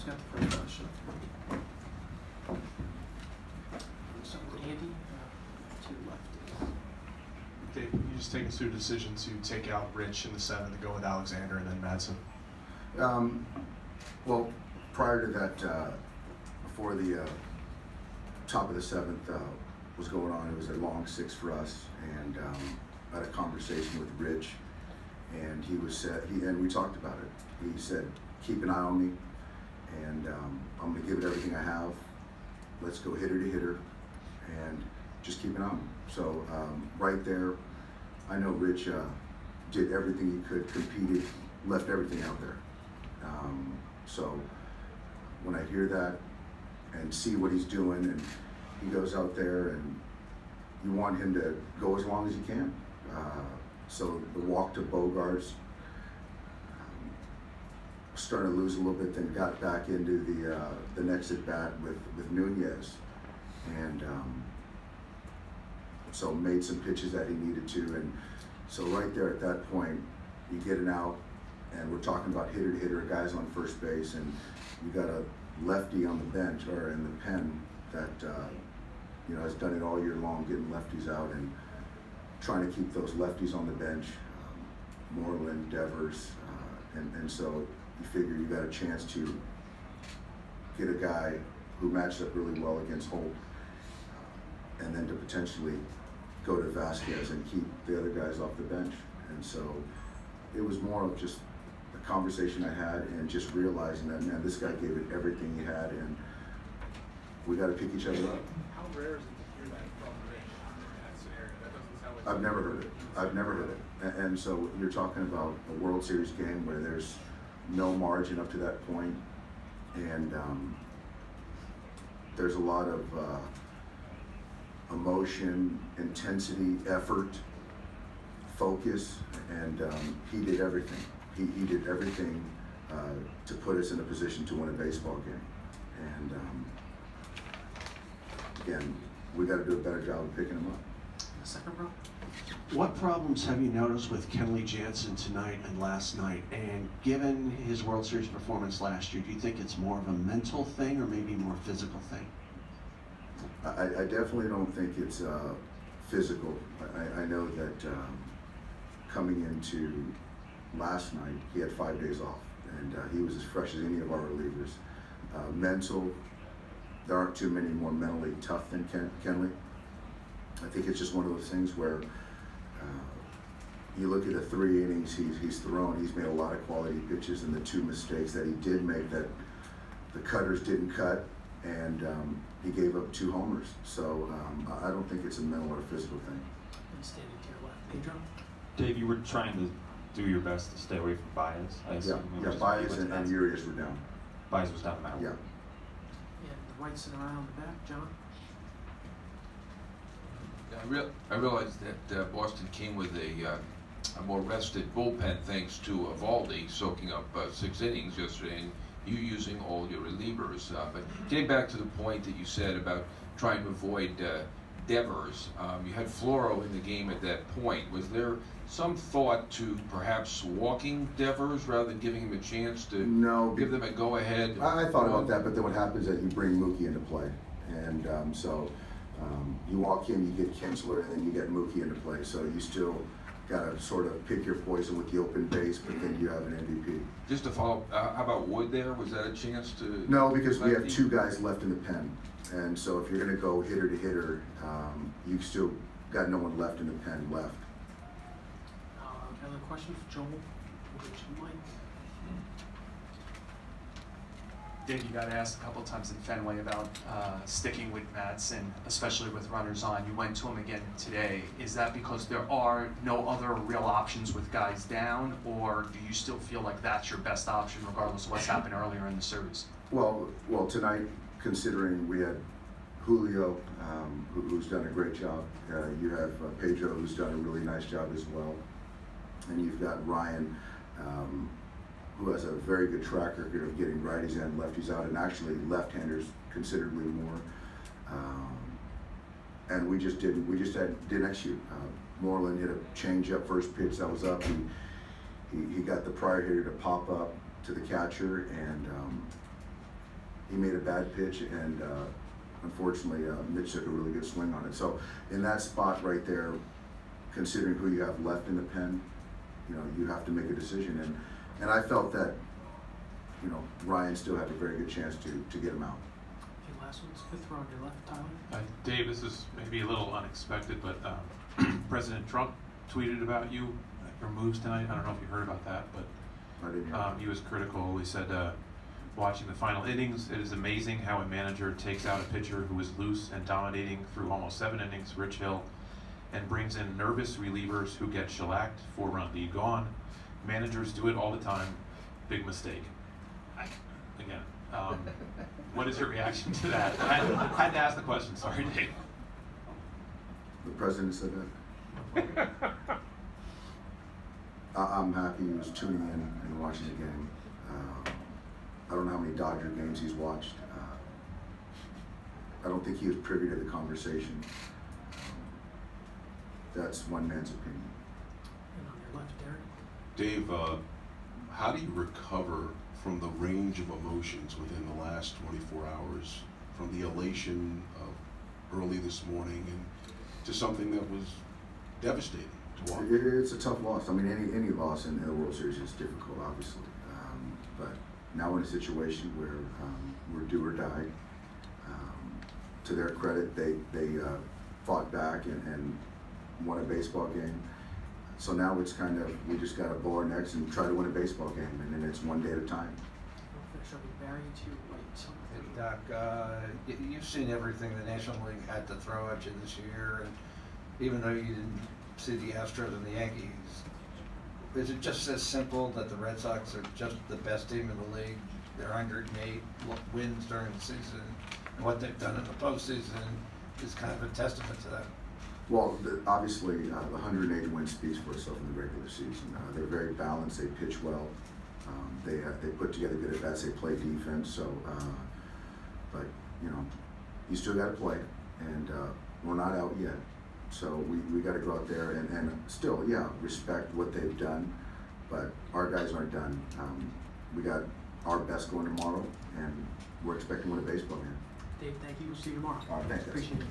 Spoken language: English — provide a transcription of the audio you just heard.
got the first question. So with Andy, two lefties. Dave, can you just take us through the decision to take out Rich in the 7th and go with Alexander and then Madsen? Well, prior to that, before the top of the 7th was going on, it was a long 6 for us, and I had a conversation with Rich, and and we talked about it. He said, keep an eye on me, and I'm going to give it everything I have. Let's go hitter to hitter, and just keep an eye on me. So right there, I know Rich did everything he could, competed, left everything out there. So when I hear that and see what he's doing, and he goes out there, and you want him to go as long as he can. So the walk to Bogarts, starting to lose a little bit, then got back into the next at bat with Nunez, and so made some pitches that he needed to, and so right there at that point, you get an out, and we're talking about hitter to hitter, guys on first base, and you got a lefty on the bench or in the pen that has done it all year long, getting lefties out and trying to keep those lefties on the bench, Moreland, Devers, and so you figure you got a chance to get a guy who matched up really well against Holt, and then to potentially go to Vasquez and keep the other guys off the bench. And so it was more of just a conversation I had, and just realizing that, man, this guy gave it everything he had, and we got to pick each other up. How rare is it to hear that from Rich in that scenario? That doesn't sound like I've never heard it. I've never heard it. And so you're talking about a World Series game where there's no margin up to that point, and there's a lot of emotion, intensity, effort, focus, and he did everything. He did everything to put us in a position to win a baseball game. And again, we got to do a better job of picking him up. Second row. What problems have you noticed with Kenley Jansen tonight and last night? And given his World Series performance last year, do you think it's more of a mental thing or maybe more physical thing? I definitely don't think it's physical. I know that coming into last night, he had 5 days off, and he was as fresh as any of our relievers. Mental, there aren't too many more mentally tough than Kenley. I think it's just one of those things where you look at the 3 innings he's thrown, he's made a lot of quality pitches, and the 2 mistakes that he did make, that the cutters didn't cut, and he gave up 2 homers. So I don't think it's a mental or physical thing. And standing to your left, Pedro. Dave, you were trying to do your best to stay away from Baez. Yeah, Baez and Urias were down. Baez was down the mound. Yeah. Yeah, the right center around the back, John. I realized that Boston came with a more rested bullpen thanks to Evaldi soaking up 6 innings yesterday, and you using all your relievers. But getting back to the point that you said about trying to avoid Devers, you had Floro in the game at that point. Was there some thought to perhaps walking Devers rather than giving him a chance to give them a go-ahead? I thought about that, but then what happens is that you bring Mookie into play, and you walk him, you get Kinsler, and then you get Mookie into play. So you still got to sort of pick your poison with the open base, but then you have an MVP. Just to follow up, how about Wood there? Was that a chance to? No, because we have 2 guys left in the pen. And so if you're going to go hitter to hitter, you've still got no one left in the pen left. Other questions for Joel? We'll get you, Mike. Dave, you got asked a couple of times in Fenway about sticking with Madsen, especially with runners on. You went to him again today. Is that because there are no other real options with guys down, or do you still feel like that's your best option regardless of what's happened earlier in the series? Well, tonight, considering we had Julio, who's done a great job, you have Pedro, who's done a really nice job as well, and you've got Ryan, who has a very good track record of getting righties and lefties out, and actually left-handers considerably more. And we just didn't execute. Moreland hit a change-up first pitch that was up. He got the prior hitter to pop up to the catcher, and he made a bad pitch, and unfortunately, Mitch took a really good swing on it. So in that spot right there, considering who you have left in the pen, you know, you have to make a decision. And I felt that, you know, Ryan still had a very good chance to get him out. Okay, last one's fifth row on your left, Tyler. Dave, this is maybe a little unexpected, but President Trump tweeted about you, your moves tonight. I don't know if you heard about that, but I didn't hear he was critical. He said, watching the final innings, it is amazing how a manager takes out a pitcher who is loose and dominating through almost 7 innings, Rich Hill, and brings in nervous relievers who get shellacked, 4-run lead gone. Managers do it all the time. Big mistake. Again, what is your reaction to that? I had to ask the question. Sorry, Dave. The president said that. I'm happy he was tuning in and watching the game. I don't know how many Dodger games he's watched. I don't think he was privy to the conversation. That's one man's opinion. And on your left, Derek. Dave, how do you recover from the range of emotions within the last 24 hours, from the elation of early this morning and to something that was devastating to watch? It's a tough loss. I mean, any loss in the World Series is difficult, obviously. But now we're in a situation where we're do or die. To their credit, they fought back and won a baseball game. So now it's kind of, we just got to bow our necks and try to win a baseball game, and then it's one day at a time. We'll finish up with Barry to your right. Hey, Doc, you've seen everything the National League had to throw at you this year, and even though you didn't see the Astros and the Yankees, is it just as simple that the Red Sox are just the best team in the league? Their 108 wins during the season, and what they've done in the postseason is kind of a testament to that. Well, obviously, the 180 win speaks for itself in the regular season. They're very balanced. They pitch well. They put together good at bats. They play defense. So, but you know, you still got to play, and we're not out yet. So we got to go out there and still, yeah, respect what they've done. But our guys aren't done. We got our best going tomorrow, and we're expecting to win a baseball game. Dave, thank you. We'll see you tomorrow. All right, thanks, guys. Appreciate it.